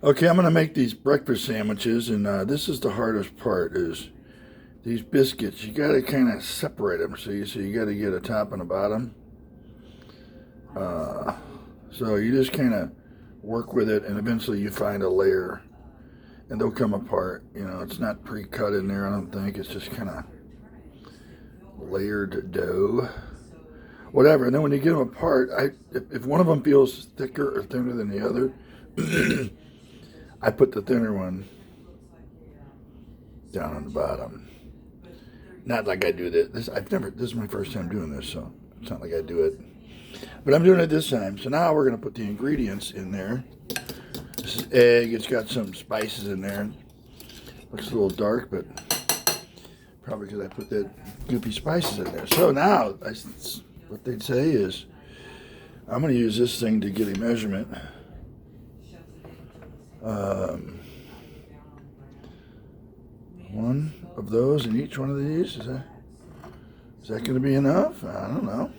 Okay, I'm going to make these breakfast sandwiches, and this is the hardest part, is these biscuits. You got to kind of separate them, so you got to get a top and a bottom. So you just kind of work with it, and eventually you find a layer, and they'll come apart. You know, it's not pre-cut in there, I don't think. It's just kind of layered dough. Whatever, and then when you get them apart, if one of them feels thicker or thinner than the other, I put the thinner one down on the bottom. Not like I do this. This is my first time doing this, so it's not like I do it. But I'm doing it this time. So now we're going to put the ingredients in there. This is egg. It's got some spices in there. Looks a little dark, but probably because I put that goopy spices in there. So now, what they'd say is, I'm going to use this thing to get a measurement. One of those in each one of these. Is that going to be enough? I don't know.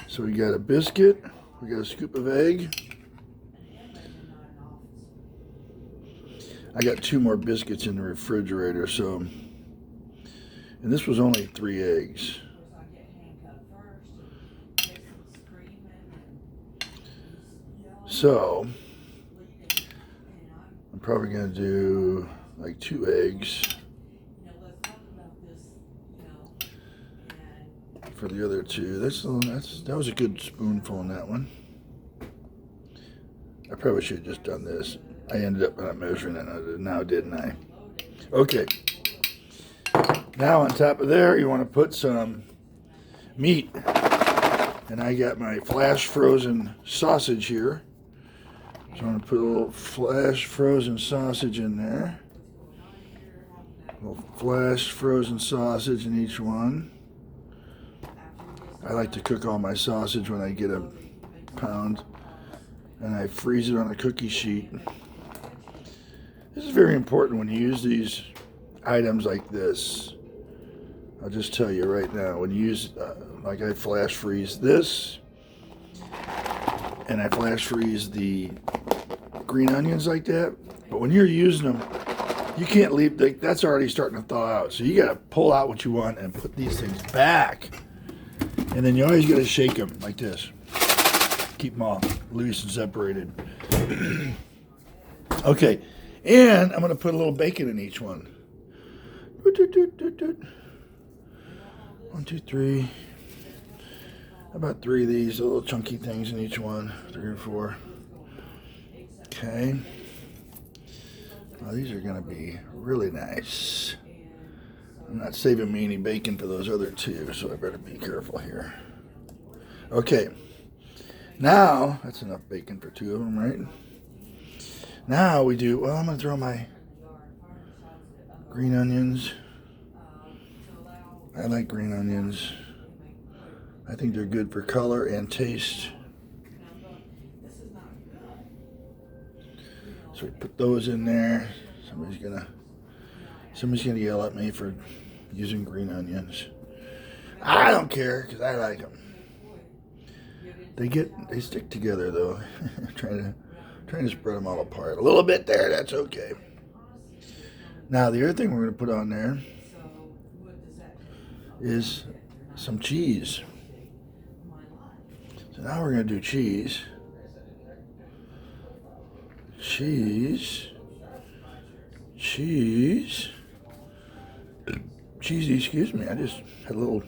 So we got a biscuit. We got a scoop of egg. I got 2 more biscuits in the refrigerator, so, and this was only 3 eggs. So I'm probably going to do like 2 eggs for the other 2. That was a good spoonful in that one. I probably should have just done this. I ended up not measuring it now, didn't I? Okay. Now on top of there, you want to put some meat. And I got my flash frozen sausage here. So I'm going to put a little flash frozen sausage in there. A little flash frozen sausage in each one. I like to cook all my sausage when I get a pound. And I freeze it on a cookie sheet. This is very important when you use these items like this. I'll just tell you right now, when you use, like I flash freeze this, and I flash freeze the green onions like that, but when you're using them, you can't leave, that's already starting to thaw out. So you got to pull out what you want and put these things back. And then you always got to shake them like this. Keep them all loose and separated. Okay, and I'm going to put a little bacon in each one. 1, 2, 3. About 3 of these little chunky things in each one. 3 or 4. Okay. Well, these are going to be really nice. I'm not saving me any bacon for those other 2, so I better be careful here. Okay. Now, that's enough bacon for 2 of them, right? Now we do, well, I'm going to throw my green onions. I like green onions. I think they're good for color and taste. So we put those in there. Somebody's gonna yell at me for using green onions. I don't care because I like them. They stick together though. trying to spread them all apart. A little bit there, that's okay. Now the other thing we're gonna put on there is some cheese. So now we're going to do cheese. Cheesy, excuse me. I just had a little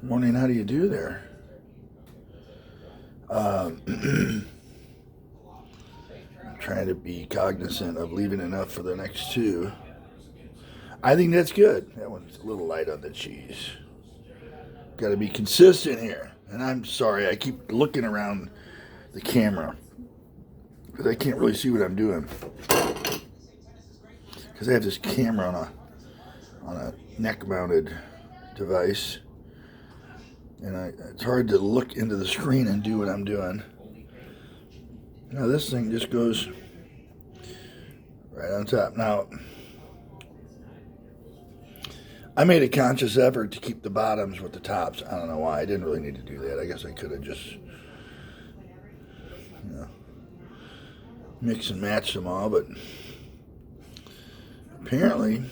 morning. How do you do there? I'm trying to be cognizant of leaving enough for the next 2. I think that's good. That one's a little light on the cheese. Got to be consistent here. And I'm sorry, I keep looking around the camera because I can't really see what I'm doing. Because I have this camera on a neck-mounted device. And it's hard to look into the screen and do what I'm doing. Now this thing just goes right on top. Now, I made a conscious effort to keep the bottoms with the tops. I don't know why. I didn't really need to do that. I guess I could have just you know, mix and match them all, but apparently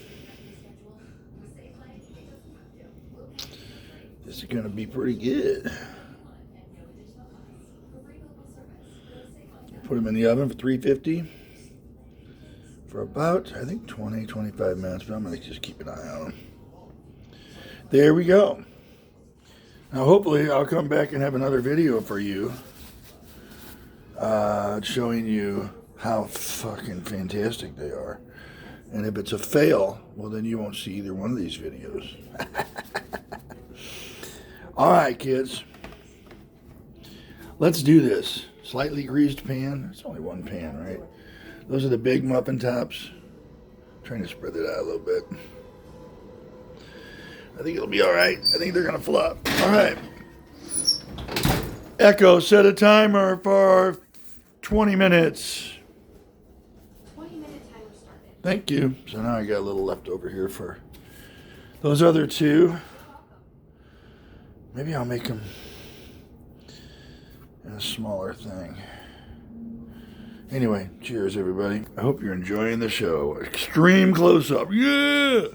this is going to be pretty good. Put them in the oven for 350 for about, I think, 20-25 minutes, but I'm going to just keep an eye on them. There we go. Now hopefully I'll come back and have another video for you showing you how fucking fantastic they are. And if it's a fail, well then you won't see either one of these videos. Alright kids, let's do this. Slightly greased pan. It's only one pan, right? Those are the big muffin tops. I'm trying to spread it out a little bit. I think it'll be alright. I think they're going to flop. Alright. Echo, set a timer for 20 minutes. 20-minute timer started. Thank you. So now I got a little left over here for those other two. Maybe I'll make them in a smaller thing. Anyway, cheers everybody. I hope you're enjoying the show. Extreme close-up. Yeah!